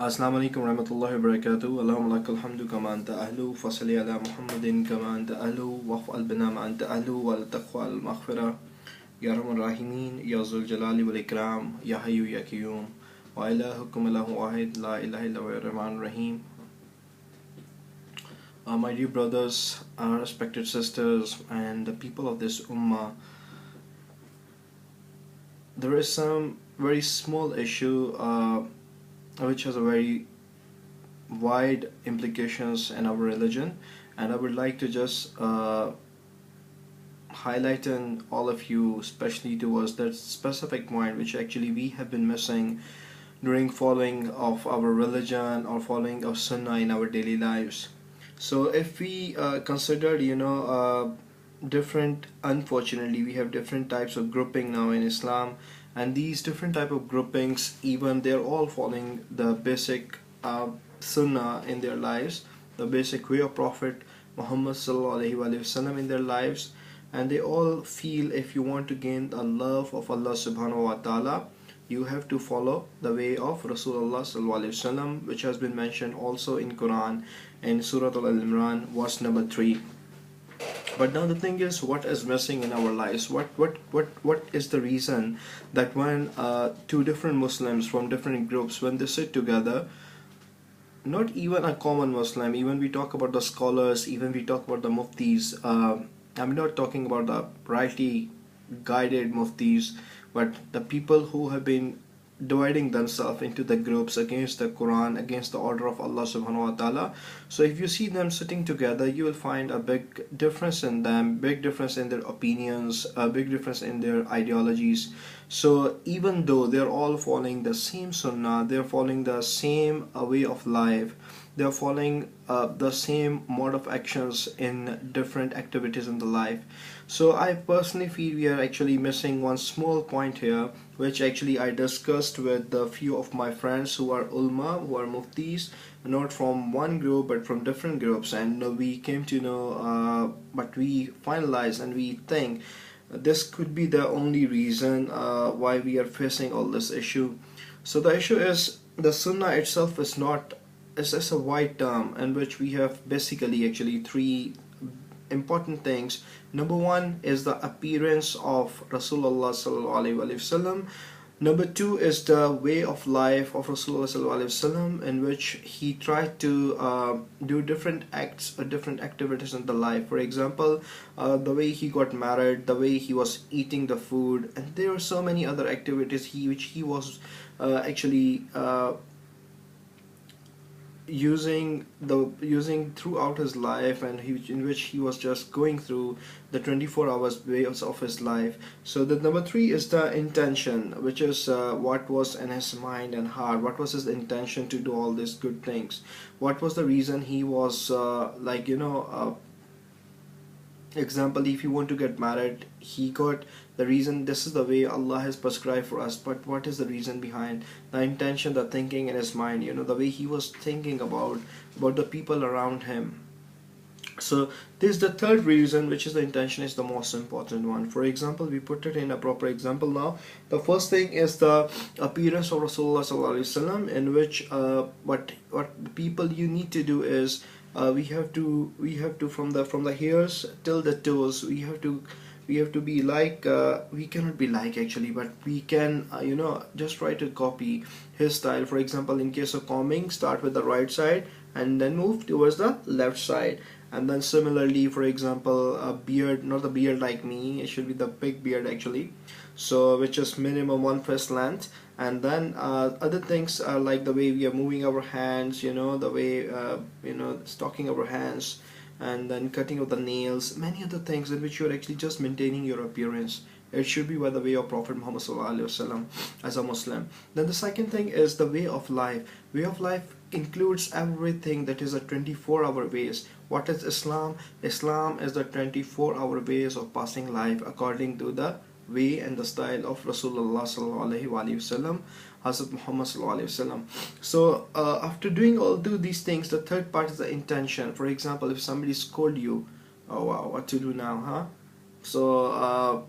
Assalamu alaikum warahmatullahi wabarakatuh. Allahumma lakal hamdu kama anta ahlu fasalli ala Muhammadin kama anta ahlu waf'al bina ma anta ahlu wal taqwa al maghfirah ya arhamar rahimin ya zul jalali wal ikram ya hayyu ya qayyum wa ilahukum ilahu wahid la ilaha illa huwa ar-rahmanur rahim. My dear brothers, respected sisters, and the people of this ummah, there is some very small issue which has a very wide implications in our religion, and I would like to just highlight in all of you, especially towards that specific point which actually we have been missing during following of our religion or following of sunnah in our daily lives. So if we consider, different, unfortunately we have different types of grouping now in Islam, and these different type of groupings, even they're all following the basic sunnah in their lives, the basic way of Prophet Muhammad sallallahu alaihi wasallam in their lives, and they all feel if you want to gain the love of Allah subhanahu wa ta'ala, you have to follow the way of Rasulullah sallallahu alaihi wasallam, which has been mentioned also in Quran in Surah Al-Imran verse number 3. But now the thing is, what is missing in our lives? What is the reason that when two different Muslims from different groups, when they sit together, not even a common Muslim, even we talk about the scholars, even we talk about the muftis, I'm not talking about the rightly guided muftis, but the people who have been dividing themselves into the groups against the Quran, against the order of Allah subhanahu wa ta'ala. So if you see them sitting together, you will find a big difference in them, big difference in their opinions, a big difference in their ideologies. So even though they're all following the same sunnah, they're following the same way of life, they're following the same mode of actions in different activities in the life. So I personally feel we are actually missing one small point here, which actually I discussed with a few of my friends who are ulma, who are muftis, not from one group but from different groups, and we came to know, but we finalized and we think this could be the only reason why we are facing all this issue. So the issue is the sunnah itself is not, it's just a wide term in which we have basically actually three important things. Number one is the appearance of Rasulullah sallallahu alaihi wasallam. Number two is the way of life of Rasulullah sallallahu alaihi wasallam, in which he tried to do different acts or different activities in the life. For example, the way he got married, the way he was eating the food, and there are so many other activities which he was actually using throughout his life, and in which he was just going through the 24 hours ways of his life. So the number three is the intention, which is what was in his mind and heart, what was his intention to do all these good things, what was the reason he was example, if you want to get married, he got the reason, this is the way Allah has prescribed for us, but what is the reason behind the intention, the thinking in his mind, the way he was thinking about the people around him. So this is the third reason, which is the intention is the most important one. For example, we put it in a proper example now. The first thing is the appearance of Rasulullah sallallahu alaihi wasallam, in which what people you need to do is we have to from the hairs till the toes, we have to be like, we cannot be like actually, but we can just try to copy his style. For example, in case of combing, start with the right side and then move towards the left side. And then similarly, for example, a beard, not a beard like me, it should be the big beard actually, so which is minimum 1 fist length. And then other things are like the way we are moving our hands, the way stalking our hands, and then cutting of the nails, many other things in which you are actually just maintaining your appearance. It should be by the way of Prophet Muhammad sallallahu alaihi wasallam as a Muslim. Then the second thing is the way of life. Way of life includes everything that is a 24-hour ways. What is Islam? Islam is the 24-hour ways of passing life according to the way and the style of Rasulullah sallallahu alaihi wasallam, Hazrat Muhammad sallallahu alaihi wasallam. So after doing all these things, the third part is the intention. For example, if somebody scold you, oh wow, what to do now, huh? So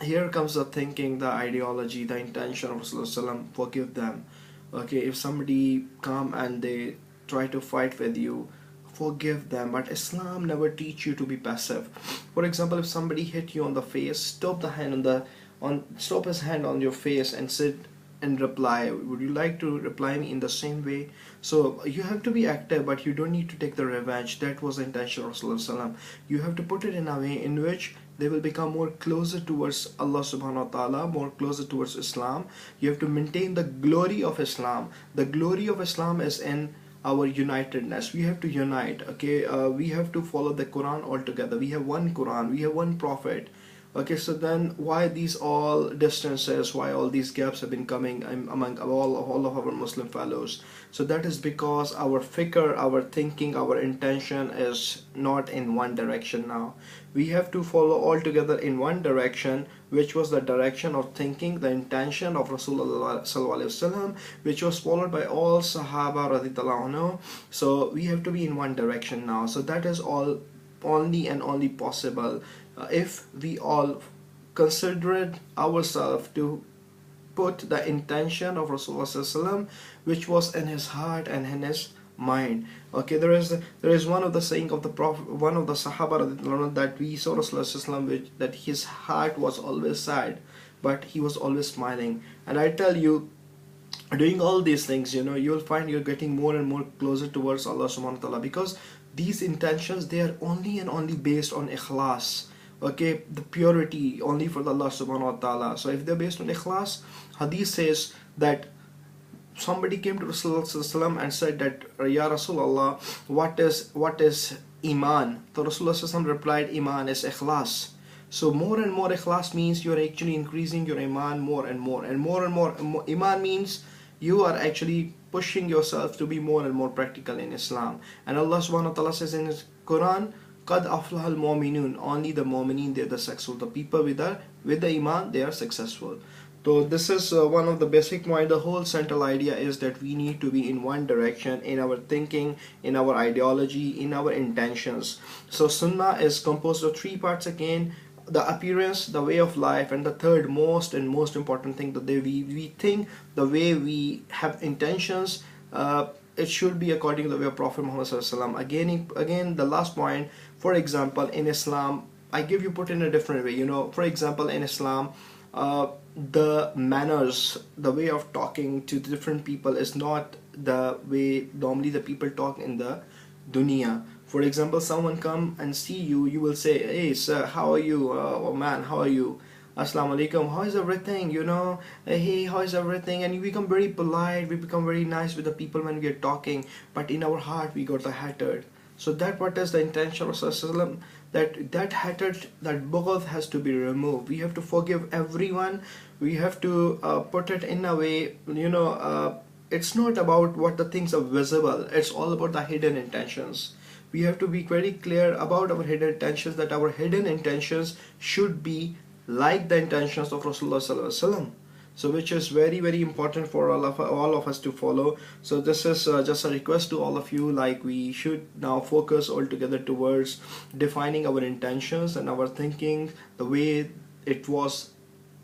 here comes the thinking, the ideology, the intention of Rasulullah sallallahu alaihi wasallam, forgive them. Okay, if somebody come and they try to fight with you, forgive them. But Islam never teach you to be passive. For example, if somebody hit you on the face, stop his hand on your face and sit and reply. Would you like to reply me in the same way? So you have to be active, but you don't need to take the revenge. That was the intention of Rasulullah. You have to put it in a way in which they will become more closer towards Allah subhanahu wa ta'ala, more closer towards Islam. You have to maintain the glory of Islam. The glory of Islam is in our unitedness. We have to unite. Okay, we have to follow the Quran altogether. We have one Quran, we have one Prophet. Okay, so then why these all distances, why all these gaps have been coming among all of our Muslim fellows? So that is because our fikr, our thinking, our intention is not in one direction now. We have to follow all together in one direction, which was the direction of thinking, the intention of Rasulullah sallallahu alaihi wasallam, which was followed by all Sahaba radhiyallahu anhu. So we have to be in one direction now. So that is all only and only possible if we all considered ourselves to put the intention of Rasulullah sallallahu alaihi wasallam, which was in his heart and in his mind. Okay, there is one of the saying of the Prophet, one of the Sahaba radhiyallahu anhu, that we saw Rasulullah sallallahu alaihi wasallam, which that his heart was always sad, but he was always smiling. And I tell you, doing all these things, you know, you'll find you're getting more and more closer towards Allah subhanahu wa ta'ala, because these intentions, they are only and only based on ikhlas. Okay, the purity only for Allah subhanahu wa ta'ala. So if they're based on ikhlas, hadith says that somebody came to Rasulullah and said that, Ya Rasulullah, what is iman? So Rasulullah replied, iman is ikhlas. So more and more ikhlas means you're actually increasing your iman more and more, and more and more iman means you are actually pushing yourself to be more and more practical in Islam. And Allah subhanahu wa ta'ala says in his Quran, Qad aflahal mu'minun, only the mu'mineen, they're the successful. The people with the iman, they are successful. So this is one of the basic points. The whole central idea is that we need to be in one direction in our thinking, in our ideology, in our intentions. So sunnah is composed of three parts again: the appearance, the way of life, and the third most important thing, the way we think, the way we have intentions. It should be according to the way of Prophet Muhammad sallallahu alaihi wasallam. Again, the last point. For example, in Islam, put in a different way. You know, for example, in Islam, the manners, the way of talking to different people is not the way normally the people talk in the dunya. For example, someone come and see you, you will say, hey sir, how are you? Oh man, how are you? Assalamu alaikum, how is everything? You know, hey, how is everything? And you become very polite, we become very nice with the people when we are talking, but in our heart we got the hatred. So that what is the intention of Rasulullah, that hatred, that bughd has to be removed. We have to forgive everyone. We have to put it in a way, you know, it's not about what the things are visible, it's all about the hidden intentions. We have to be very clear about our hidden intentions, that our hidden intentions should be like the intentions of Rasulullah sallallahu alaihi wasallam. So which is very important for all of us to follow. So this is just a request to all of you, like we should now focus all together towards defining our intentions and our thinking the way it was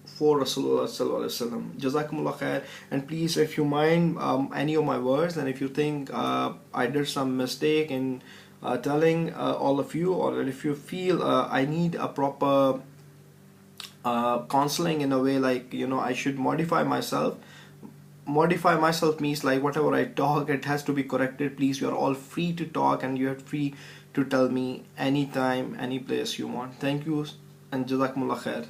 for Rasulullah sallallahu alaihi wasallam. Jazakumullah khair. And please, if you mind any of my words, and if you think I did some mistake in telling all of you, or if you feel I need a proper counseling in a way, like, you know, I should modify myself. Modify myself means like whatever I talk, it has to be corrected. Please, you are all free to talk, and you are free to tell me anytime, any place you want. Thank you, and Jazakumullah khair.